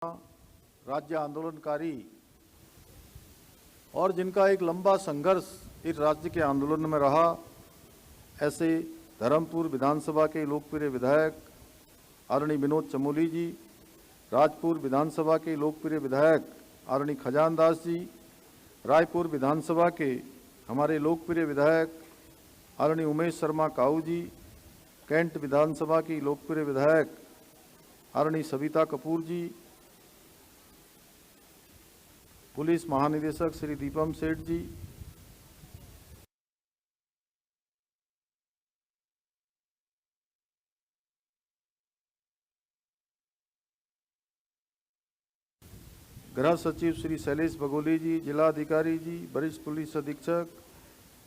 राज्य आंदोलनकारी और जिनका एक लंबा संघर्ष इस राज्य के आंदोलन में रहा, ऐसे धर्मपुर विधानसभा के लोकप्रिय विधायक आदरणीय विनोद चमोली जी, राजपुर विधानसभा के लोकप्रिय विधायक आदरणीय खजान दास जी, रायपुर विधानसभा के हमारे लोकप्रिय विधायक आदरणीय उमेश शर्मा काऊ जी, कैंट विधानसभा की लोकप्रिय विधायक आदरणीय सविता कपूर जी, पुलिस महानिदेशक श्री दीपम सेठ जी, गृह सचिव श्री शैलेश बगोली जी, जिला अधिकारी जी, वरिष्ठ पुलिस अधीक्षक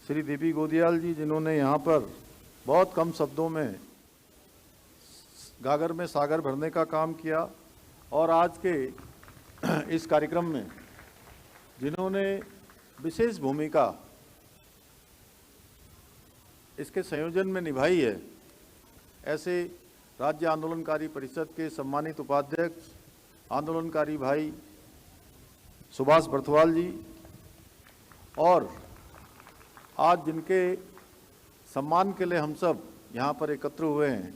श्री देवी गोदियाल जी, जिन्होंने यहाँ पर बहुत कम शब्दों में गागर में सागर भरने का काम किया और आज के इस कार्यक्रम में जिन्होंने विशेष भूमिका इसके संयोजन में निभाई है, ऐसे राज्य आंदोलनकारी परिषद के सम्मानित उपाध्यक्ष आंदोलनकारी भाई सुभाष बर्थवाल जी, और आज जिनके सम्मान के लिए हम सब यहाँ पर एकत्र हुए हैं,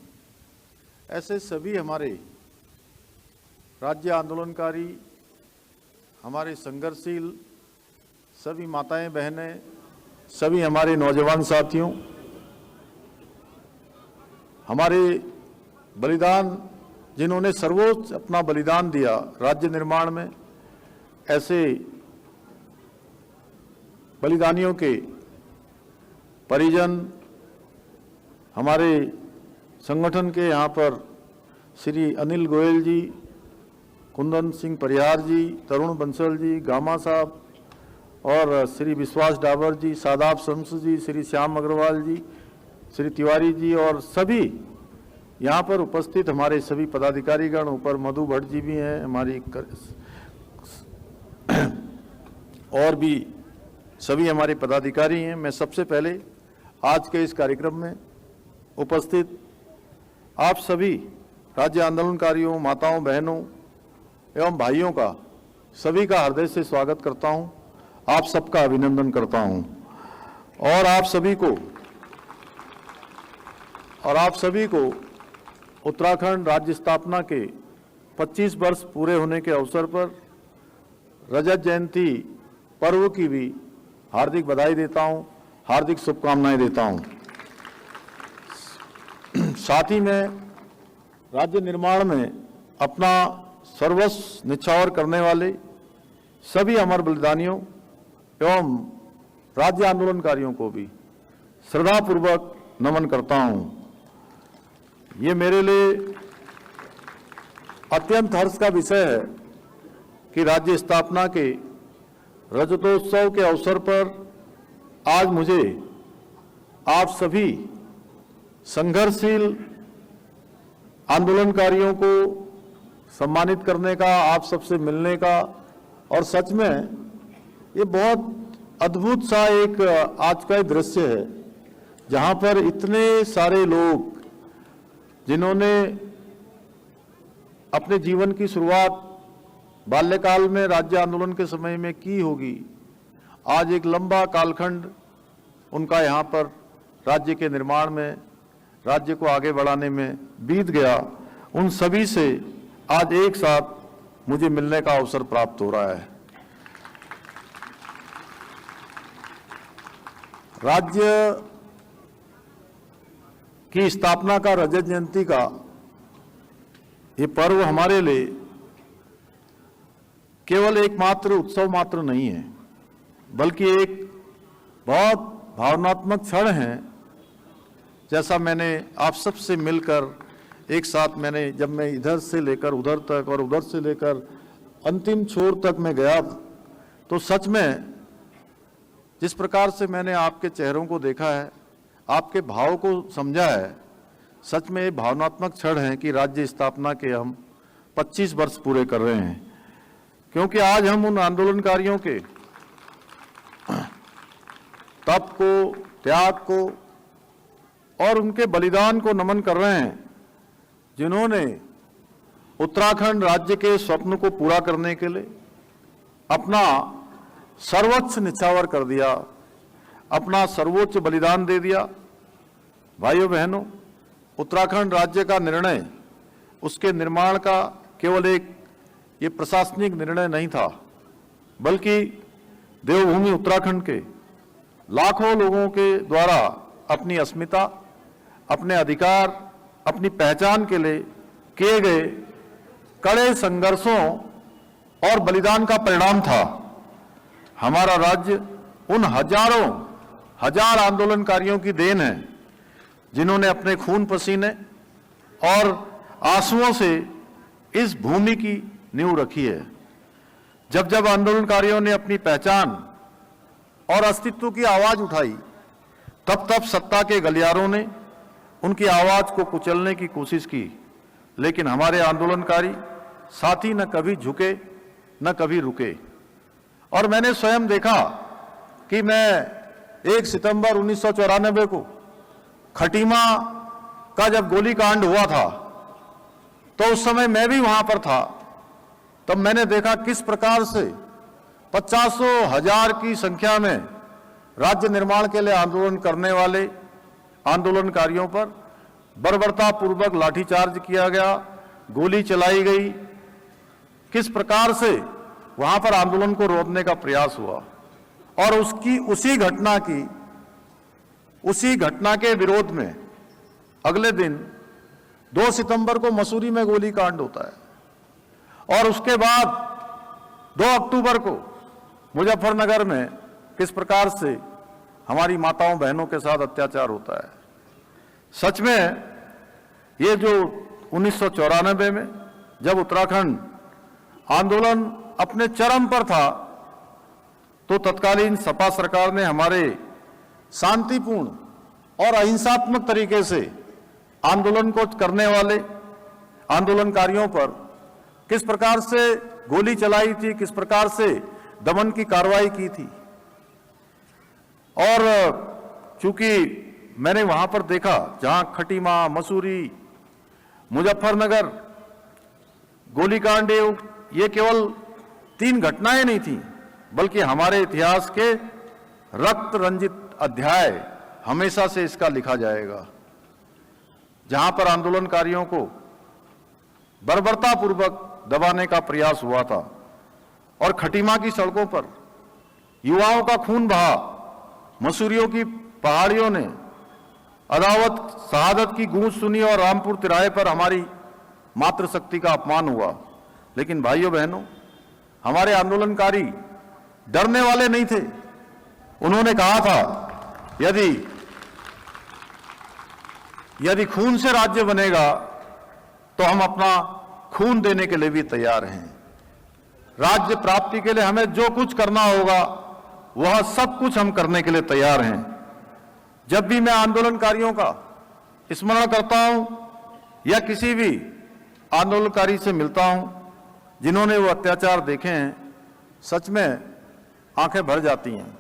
ऐसे सभी हमारे राज्य आंदोलनकारी, हमारे संघर्षशील सभी माताएं बहनें, सभी हमारे नौजवान साथियों, हमारे बलिदान जिन्होंने सर्वोच्च अपना बलिदान दिया राज्य निर्माण में, ऐसे बलिदानियों के परिजन, हमारे संगठन के यहाँ पर श्री अनिल गोयल जी, कुंदन सिंह परिहार जी, तरुण बंसल जी, गामा साहब और श्री विश्वास डाबर जी, सादाब शम्स जी, श्री श्याम अग्रवाल जी, श्री तिवारी जी और सभी यहाँ पर उपस्थित हमारे सभी पदाधिकारीगण, ऊपर मधु भट्ट जी भी हैं हमारी, और भी सभी हमारे पदाधिकारी हैं। मैं सबसे पहले आज के इस कार्यक्रम में उपस्थित आप सभी राज्य आंदोलनकारियों, माताओं, बहनों एवं भाइयों का सभी का हृदय से स्वागत करता हूं, आप सबका अभिनंदन करता हूं और आप सभी को उत्तराखंड राज्य स्थापना के 25 वर्ष पूरे होने के अवसर पर रजत जयंती पर्व की भी हार्दिक बधाई देता हूं, हार्दिक शुभकामनाएं देता हूं। साथ ही में राज्य निर्माण में अपना सर्वस्व निछावर करने वाले सभी अमर बलिदानियों एवं राज्य आंदोलनकारियों को भी श्रद्धापूर्वक नमन करता हूं। ये मेरे लिए अत्यंत हर्ष का विषय है कि राज्य स्थापना के रजतोत्सव के अवसर पर आज मुझे आप सभी संघर्षशील आंदोलनकारियों को सम्मानित करने का, आप सबसे मिलने का, और सच में ये बहुत अद्भुत सा एक आज का दृश्य है जहां पर इतने सारे लोग जिन्होंने अपने जीवन की शुरुआत बाल्यकाल में राज्य आंदोलन के समय में की होगी, आज एक लंबा कालखंड उनका यहाँ पर राज्य के निर्माण में, राज्य को आगे बढ़ाने में बीत गया, उन सभी से आज एक साथ मुझे मिलने का अवसर प्राप्त हो रहा है। राज्य की स्थापना का, रजत जयंती का ये पर्व हमारे लिए केवल एकमात्र उत्सव मात्र नहीं है, बल्कि एक बहुत भावनात्मक क्षण है। जैसा मैंने आप सबसे मिलकर एक साथ जब मैं इधर से लेकर उधर तक और उधर से लेकर अंतिम छोर तक मैं गया, तो सच में जिस प्रकार से मैंने आपके चेहरों को देखा है, आपके भाव को समझा है, सच में ये भावनात्मक क्षण है कि राज्य स्थापना के हम 25 वर्ष पूरे कर रहे हैं। क्योंकि आज हम उन आंदोलनकारियों के तप को, त्याग को और उनके बलिदान को नमन कर रहे हैं, जिन्होंने उत्तराखंड राज्य के स्वप्न को पूरा करने के लिए अपना सर्वोच्च निछावर कर दिया, अपना सर्वोच्च बलिदान दे दिया। भाइयों बहनों, उत्तराखंड राज्य का निर्णय, उसके निर्माण का केवल एक ये प्रशासनिक निर्णय नहीं था, बल्कि देवभूमि उत्तराखंड के लाखों लोगों के द्वारा अपनी अस्मिता, अपने अधिकार, अपनी पहचान के लिए किए गए कड़े संघर्षों और बलिदान का परिणाम था। हमारा राज्य उन हजार आंदोलनकारियों की देन है, जिन्होंने अपने खून पसीने और आंसुओं से इस भूमि की नींव रखी है। जब जब आंदोलनकारियों ने अपनी पहचान और अस्तित्व की आवाज उठाई, तब तब सत्ता के गलियारों ने उनकी आवाज को कुचलने की कोशिश की, लेकिन हमारे आंदोलनकारी साथी न कभी झुके न कभी रुके। और मैंने स्वयं देखा कि मैं 1 सितंबर 1994 को खटीमा का जब गोलीकांड हुआ था, तो उस समय मैं भी वहां पर था। तब मैंने देखा किस प्रकार से 50,000 की संख्या में राज्य निर्माण के लिए आंदोलन करने वाले आंदोलनकारियों पर बर्बरतापूर्वक लाठीचार्ज किया गया, गोली चलाई गई, किस प्रकार से वहां पर आंदोलन को रोकने का प्रयास हुआ। और उसी घटना के विरोध में अगले दिन 2 सितंबर को मसूरी में गोलीकांड होता है, और उसके बाद 2 अक्टूबर को मुजफ्फरनगर में किस प्रकार से हमारी माताओं बहनों के साथ अत्याचार होता है। सच में ये जो 1994 में जब उत्तराखंड आंदोलन अपने चरम पर था, तो तत्कालीन सपा सरकार ने हमारे शांतिपूर्ण और अहिंसात्मक तरीके से आंदोलन को करने वाले आंदोलनकारियों पर किस प्रकार से गोली चलाई थी, किस प्रकार से दमन की कार्रवाई की थी। और चूंकि मैंने वहां पर देखा, जहां खटीमा, मसूरी, मुजफ्फरनगर गोलीकांड, ये केवल 3 घटनाएं नहीं थी, बल्कि हमारे इतिहास के रक्त रंजित अध्याय हमेशा से इसका लिखा जाएगा, जहां पर आंदोलनकारियों को बर्बरतापूर्वक दबाने का प्रयास हुआ था। और खटीमा की सड़कों पर युवाओं का खून बहा, मसूरियों की पहाड़ियों ने अदावत शहादत की गूंज सुनी, और रामपुर तिराहे पर हमारी मातृशक्ति का अपमान हुआ। लेकिन भाइयों बहनों, हमारे आंदोलनकारी डरने वाले नहीं थे। उन्होंने कहा था, यदि खून से राज्य बनेगा तो हम अपना खून देने के लिए भी तैयार हैं। राज्य प्राप्ति के लिए हमें जो कुछ करना होगा, वह सब कुछ हम करने के लिए तैयार हैं। जब भी मैं आंदोलनकारियों का स्मरण करता हूं या किसी भी आंदोलनकारी से मिलता हूं जिन्होंने वो अत्याचार देखे हैं, सच में आंखें भर जाती हैं।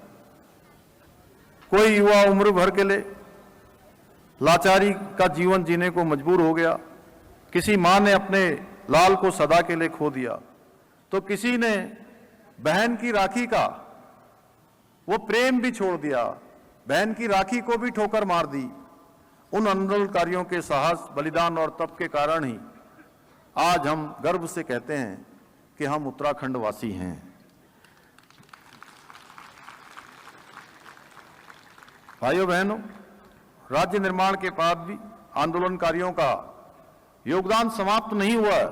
कोई युवा उम्र भर के लिए लाचारी का जीवन जीने को मजबूर हो गया, किसी मां ने अपने लाल को सदा के लिए खो दिया, तो किसी ने बहन की राखी का वो प्रेम भी छोड़ दिया, बहन की राखी को भी ठोकर मार दी। उन आंदोलनकारियों के साहस, बलिदान और तप के कारण ही आज हम गर्व से कहते हैं कि हम उत्तराखंड वासी हैं। भाइयों बहनों, राज्य निर्माण के बाद भी आंदोलनकारियों का योगदान समाप्त नहीं हुआ है।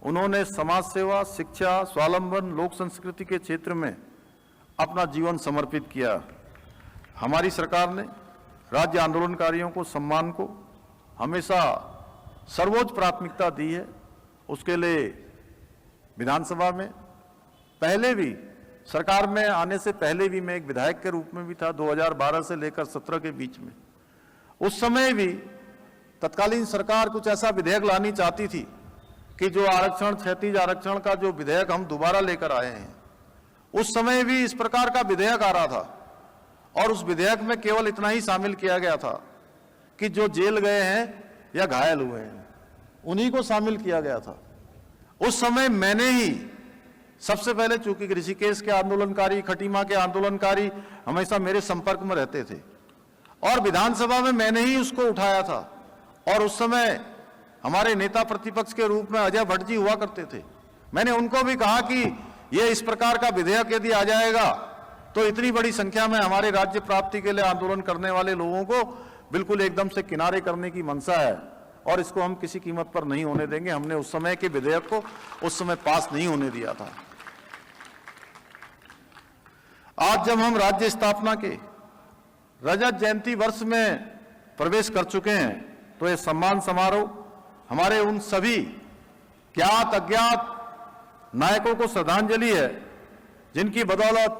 उन्होंने समाज सेवा, शिक्षा, स्वावलंबन, लोक संस्कृति के क्षेत्र में अपना जीवन समर्पित किया। हमारी सरकार ने राज्य आंदोलनकारियों को सम्मान को हमेशा सर्वोच्च प्राथमिकता दी है। उसके लिए विधानसभा में पहले भी, सरकार में आने से पहले भी मैं एक विधायक के रूप में भी था, 2012 से लेकर 17 के बीच में। उस समय भी तत्कालीन सरकार कुछ ऐसा विधेयक लानी चाहती थी कि जो आरक्षण, क्षैतिज आरक्षण का जो विधेयक हम दोबारा लेकर आए हैं, उस समय भी इस प्रकार का विधेयक आ रहा था। और उस विधेयक में केवल इतना ही शामिल किया गया था कि जो जेल गए हैं या घायल हुए हैं, उन्हीं को शामिल किया गया था। उस समय मैंने ही सबसे पहले, चूंकि ऋषिकेश के आंदोलनकारी, खटीमा के आंदोलनकारी हमेशा मेरे संपर्क में रहते थे और विधानसभा में मैंने ही उसको उठाया था। और उस समय हमारे नेता प्रतिपक्ष के रूप में अजय भट्ट जी हुआ करते थे। मैंने उनको भी कहा कि यह इस प्रकार का विधेयक यदि आ जाएगा तो इतनी बड़ी संख्या में हमारे राज्य प्राप्ति के लिए आंदोलन करने वाले लोगों को बिल्कुल एकदम से किनारे करने की मंशा है और इसको हम किसी कीमत पर नहीं होने देंगे। हमने उस समय के विधेयक को उस समय पास नहीं होने दिया था। आज जब हम राज्य स्थापना के रजत जयंती वर्ष में प्रवेश कर चुके हैं तो यह सम्मान समारोह हमारे उन सभी ज्ञात अज्ञात नायकों को श्रद्धांजलि है जिनकी बदौलत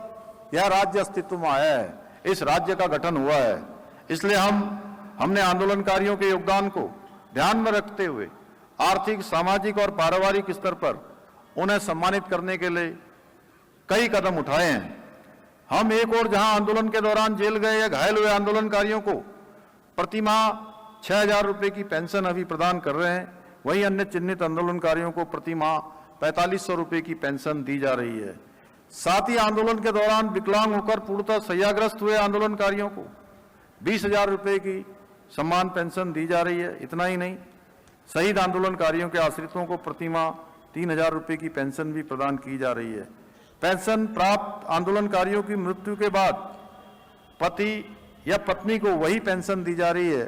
यह राज्य अस्तित्व में आया है, इस राज्य का गठन हुआ है। इसलिए हमने आंदोलनकारियों के योगदान को ध्यान में रखते हुए आर्थिक, सामाजिक और पारिवारिक स्तर पर उन्हें सम्मानित करने के लिए कई कदम उठाए हैं। हम एक और जहां आंदोलन के दौरान जेल गए या घायल हुए आंदोलनकारियों को प्रति माह 6,000 रुपये की पेंशन अभी प्रदान कर रहे हैं, वहीं अन्य चिन्हित आंदोलनकारियों को प्रति माह 4,500 रुपये की पेंशन दी जा रही है। साथ ही आंदोलन के दौरान विकलांग होकर पूर्णतः शैय्याग्रस्त हुए आंदोलनकारियों को 20,000 रुपये की सम्मान पेंशन दी जा रही है। इतना ही नहीं, शहीद आंदोलनकारियों के आश्रितों को प्रति माह 3,000 रुपये की पेंशन भी प्रदान की जा रही है। पेंशन प्राप्त आंदोलनकारियों की मृत्यु के बाद पति या पत्नी को वही पेंशन दी जा रही है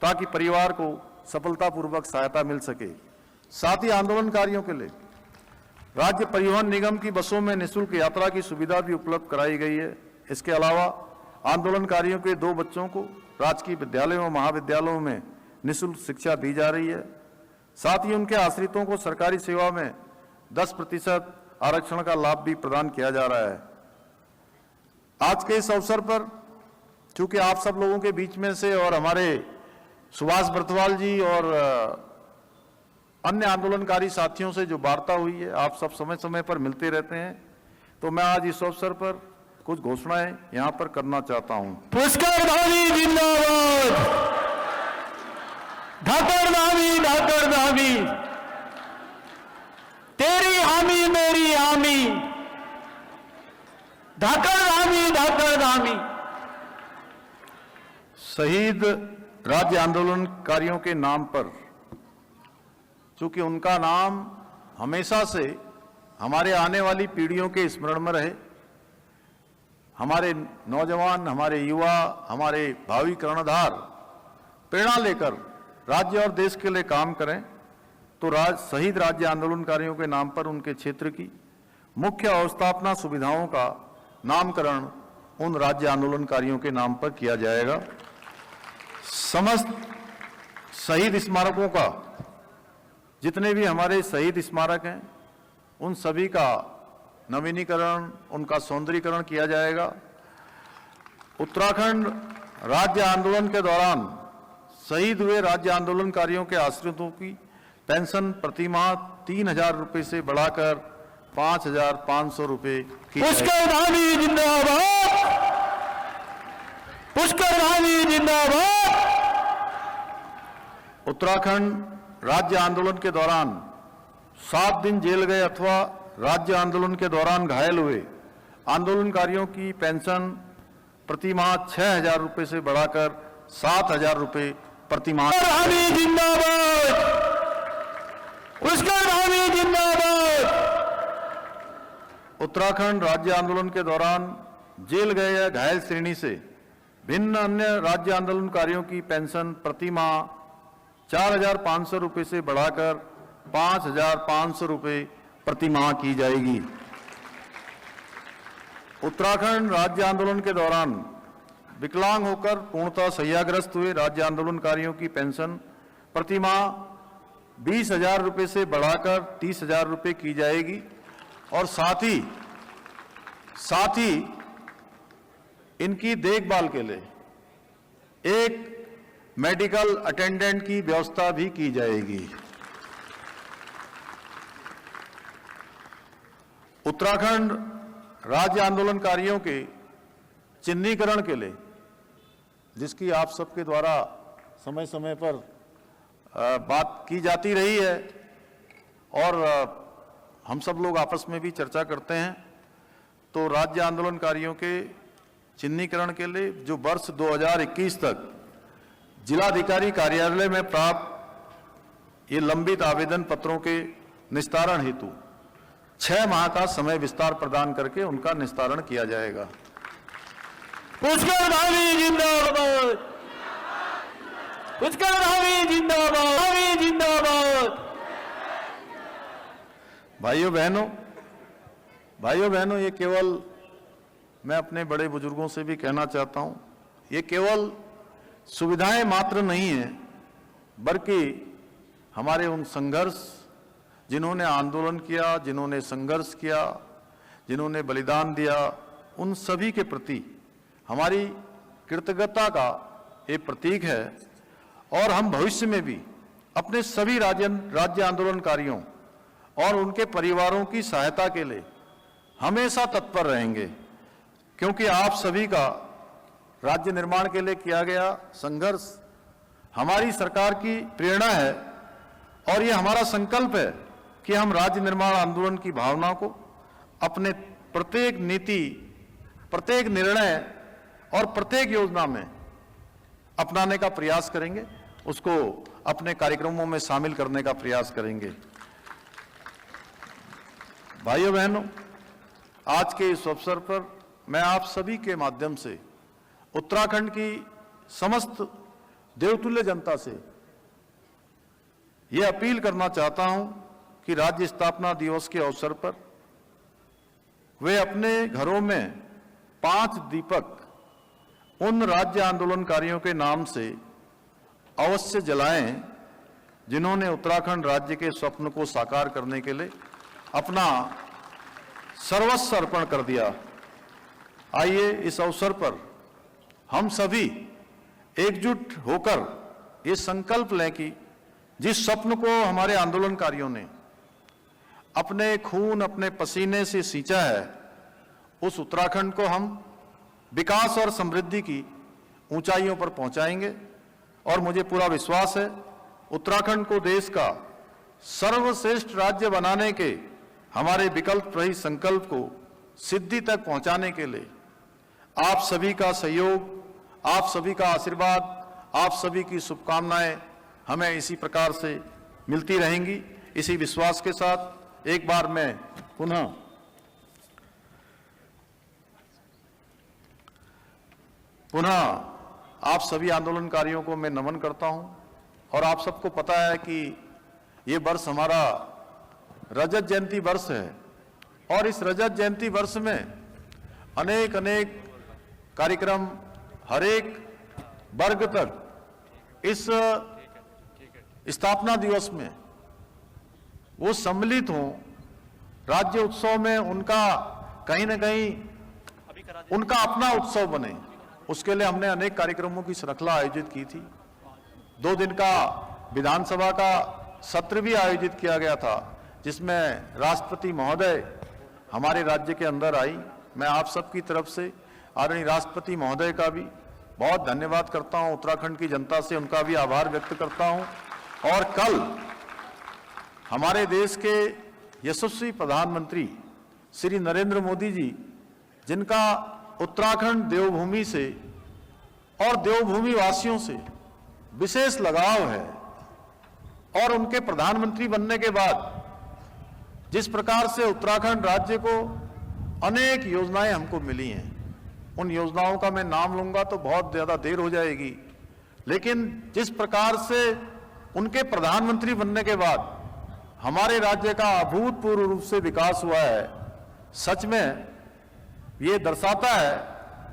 ताकि परिवार को सफलतापूर्वक सहायता मिल सके। साथ ही आंदोलनकारियों के लिए राज्य परिवहन निगम की बसों में निःशुल्क यात्रा की सुविधा भी उपलब्ध कराई गई है। इसके अलावा आंदोलनकारियों के 2 बच्चों को राजकीय विद्यालयों और महाविद्यालयों में निःशुल्क शिक्षा दी जा रही है। साथ ही उनके आश्रितों को सरकारी सेवा में 10% आरक्षण का लाभ भी प्रदान किया जा रहा है। आज के इस अवसर पर चूंकि आप सब लोगों के बीच में से और हमारे सुभाष बर्तवाल जी और अन्य आंदोलनकारी साथियों से जो वार्ता हुई है, आप सब समय समय पर मिलते रहते हैं, तो मैं आज इस अवसर पर कुछ घोषणाएं यहां पर करना चाहता हूं। पुष्कर धामी जिंदाबाद, धाकड़ धामी, तेरी हामी मेरी हामी, धाकड़ धामी। शहीद राज्य आंदोलनकारियों के नाम पर, चूंकि उनका नाम हमेशा से हमारे आने वाली पीढ़ियों के स्मरण में रहे, हमारे नौजवान, हमारे युवा, हमारे भावी कर्णधार प्रेरणा लेकर राज्य और देश के लिए काम करें, तो शहीद राज्य आंदोलनकारियों के नाम पर उनके क्षेत्र की मुख्य अवस्थापना सुविधाओं का नामकरण उन राज्य आंदोलनकारियों के नाम पर किया जाएगा। समस्त शहीद स्मारकों का, जितने भी हमारे शहीद स्मारक हैं, उन सभी का नवीनीकरण, उनका सौंदर्यीकरण किया जाएगा। उत्तराखंड राज्य आंदोलन के दौरान शहीद हुए राज्य आंदोलनकारियों के आश्रितों की पेंशन प्रति माह 3,000 रुपये से बढ़ाकर 5,500 रुपये की जाएगी। पुष्कर धामी जिंदाबाद, पुष्कर धामी जिंदाबाद। उत्तराखंड राज्य आंदोलन के दौरान 7 दिन जेल गए अथवा राज्य आंदोलन के दौरान घायल हुए आंदोलनकारियों की पेंशन प्रति माह 6,000 रुपये से बढ़ाकर 7,000 रुपये प्रति माह। जिंदाबाद, पुष्कर धामी जिंदाबाद। उत्तराखंड राज्य आंदोलन के दौरान जेल गए या घायल श्रेणी से भिन्न अन्य राज्य आंदोलनकारियों की पेंशन प्रति माह 4,500 रुपये से बढ़ाकर 5,500 रुपये प्रति माह की जाएगी। उत्तराखंड राज्य आंदोलन के दौरान विकलांग होकर पूर्णतः शैय्याग्रस्त हुए राज्य आंदोलनकारियों की पेंशन प्रति माह 20,000 रुपये से बढ़ाकर 30,000 रुपये की जाएगी और साथ ही इनकी देखभाल के लिए एक मेडिकल अटेंडेंट की व्यवस्था भी की जाएगी। उत्तराखंड राज्य आंदोलनकारियों के चिन्हीकरण के लिए, जिसकी आप सबके द्वारा समय समय पर बात की जाती रही है और हम सब लोग आपस में भी चर्चा करते हैं, तो राज्य आंदोलनकारियों के चिन्हीकरण के लिए जो वर्ष 2021 तक जिलाधिकारी कार्यालय में प्राप्त ये लंबित आवेदन पत्रों के निस्तारण हेतु 6 माह का समय विस्तार प्रदान करके उनका निस्तारण किया जाएगा। पुष्कर धामी जिंदाबाद, पुष्कर धामी जिंदाबाद, धामी जिंदाबाद। भाइयों बहनों, ये केवल मैं अपने बड़े बुजुर्गों से भी कहना चाहता हूं, ये केवल सुविधाएं मात्र नहीं है, बल्कि हमारे उन संघर्ष, जिन्होंने आंदोलन किया, जिन्होंने संघर्ष किया, जिन्होंने बलिदान दिया, उन सभी के प्रति हमारी कृतज्ञता का ये प्रतीक है। और हम भविष्य में भी अपने सभी राज्य आंदोलनकारियों और उनके परिवारों की सहायता के लिए हमेशा तत्पर रहेंगे, क्योंकि आप सभी का राज्य निर्माण के लिए किया गया संघर्ष हमारी सरकार की प्रेरणा है। और ये हमारा संकल्प है कि हम राज्य निर्माण आंदोलन की भावना को अपने प्रत्येक नीति, प्रत्येक निर्णय और प्रत्येक योजना में अपनाने का प्रयास करेंगे, उसको अपने कार्यक्रमों में शामिल करने का प्रयास करेंगे। भाइयों बहनों, आज के इस अवसर पर मैं आप सभी के माध्यम से उत्तराखंड की समस्त देवतुल्य जनता से यह अपील करना चाहता हूं कि राज्य स्थापना दिवस के अवसर पर वे अपने घरों में 5 दीपक उन राज्य आंदोलनकारियों के नाम से अवश्य जलाएं, जिन्होंने उत्तराखंड राज्य के स्वप्न को साकार करने के लिए अपना सर्वस्व अर्पण कर दिया। आइए इस अवसर पर हम सभी एकजुट होकर ये संकल्प लें कि जिस स्वप्न को हमारे आंदोलनकारियों ने अपने खून, अपने पसीने से सींचा है, उस उत्तराखंड को हम विकास और समृद्धि की ऊंचाइयों पर पहुंचाएंगे। और मुझे पूरा विश्वास है, उत्तराखंड को देश का सर्वश्रेष्ठ राज्य बनाने के हमारे विकल्प रहित संकल्प को सिद्धि तक पहुंचाने के लिए आप सभी का सहयोग, आप सभी का आशीर्वाद, आप सभी की शुभकामनाएं हमें इसी प्रकार से मिलती रहेंगी। इसी विश्वास के साथ एक बार मैं पुनः आप सभी आंदोलनकारियों को मैं नमन करता हूं। और आप सबको पता है कि ये वर्ष हमारा रजत जयंती वर्ष है, और इस रजत जयंती वर्ष में अनेक कार्यक्रम हर एक वर्ग तक इस स्थापना दिवस में वो सम्मिलित हों, राज्य उत्सव में उनका कहीं न कहीं उनका अपना उत्सव बने। उसके लिए हमने अनेक कार्यक्रमों की श्रृंखला आयोजित की थी। 2 दिन का विधानसभा का सत्र भी आयोजित किया गया था, जिसमें राष्ट्रपति महोदय हमारे राज्य के अंदर आई। मैं आप सबकी तरफ से आदरणीय राष्ट्रपति महोदय का भी बहुत धन्यवाद करता हूं, उत्तराखंड की जनता से उनका भी आभार व्यक्त करता हूं। और कल हमारे देश के यशस्वी प्रधानमंत्री श्री नरेंद्र मोदी जी, जिनका उत्तराखंड देवभूमि से और देवभूमि वासियों से विशेष लगाव है, और उनके प्रधानमंत्री बनने के बाद जिस प्रकार से उत्तराखंड राज्य को अनेक योजनाएं हमको मिली हैं, उन योजनाओं का मैं नाम लूंगा तो बहुत ज्यादा देर हो जाएगी, लेकिन जिस प्रकार से उनके प्रधानमंत्री बनने के बाद हमारे राज्य का अभूतपूर्व रूप से विकास हुआ है, सच में ये दर्शाता है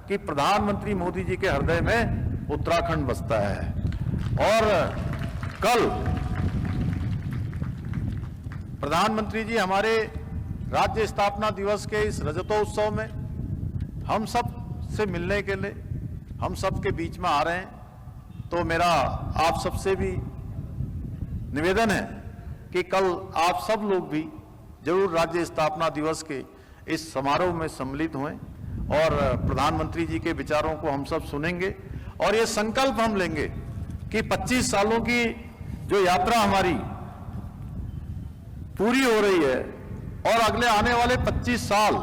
कि प्रधानमंत्री मोदी जी के हृदय में उत्तराखंड बसता है। और कल प्रधानमंत्री जी हमारे राज्य स्थापना दिवस के इस रजतोत्सव में हम सब से मिलने के लिए हम सब के बीच में आ रहे हैं। तो मेरा आप सबसे भी निवेदन है कि कल आप सब लोग भी जरूर राज्य स्थापना दिवस के इस समारोह में सम्मिलित हों और प्रधानमंत्री जी के विचारों को हम सब सुनेंगे। और ये संकल्प हम लेंगे कि 25 सालों की जो यात्रा हमारी पूरी हो रही है और अगले आने वाले 25 साल,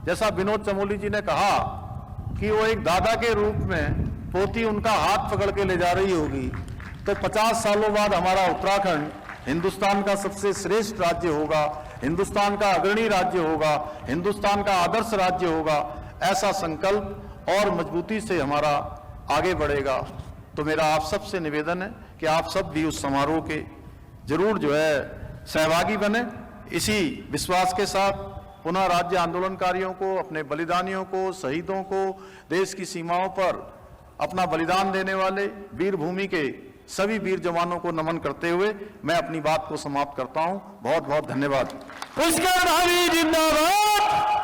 जैसा विनोद चमोली जी ने कहा कि वो एक दादा के रूप में पोती उनका हाथ पकड़ के ले जा रही होगी, तो 50 सालों बाद हमारा उत्तराखंड हिंदुस्तान का सबसे श्रेष्ठ राज्य होगा, हिंदुस्तान का अग्रणी राज्य होगा, हिंदुस्तान का आदर्श राज्य होगा। ऐसा संकल्प और मजबूती से हमारा आगे बढ़ेगा। तो मेरा आप सबसे निवेदन है कि आप सब भी उस समारोह के जरूर जो है सहभागी बने। इसी विश्वास के साथ पुनः राज्य आंदोलनकारियों को, अपने बलिदानियों को, शहीदों को, देश की सीमाओं पर अपना बलिदान देने वाले वीर भूमि के सभी वीर जवानों को नमन करते हुए मैं अपनी बात को समाप्त करता हूं। बहुत बहुत धन्यवाद। पुष्कर भाभी जिंदाबाद।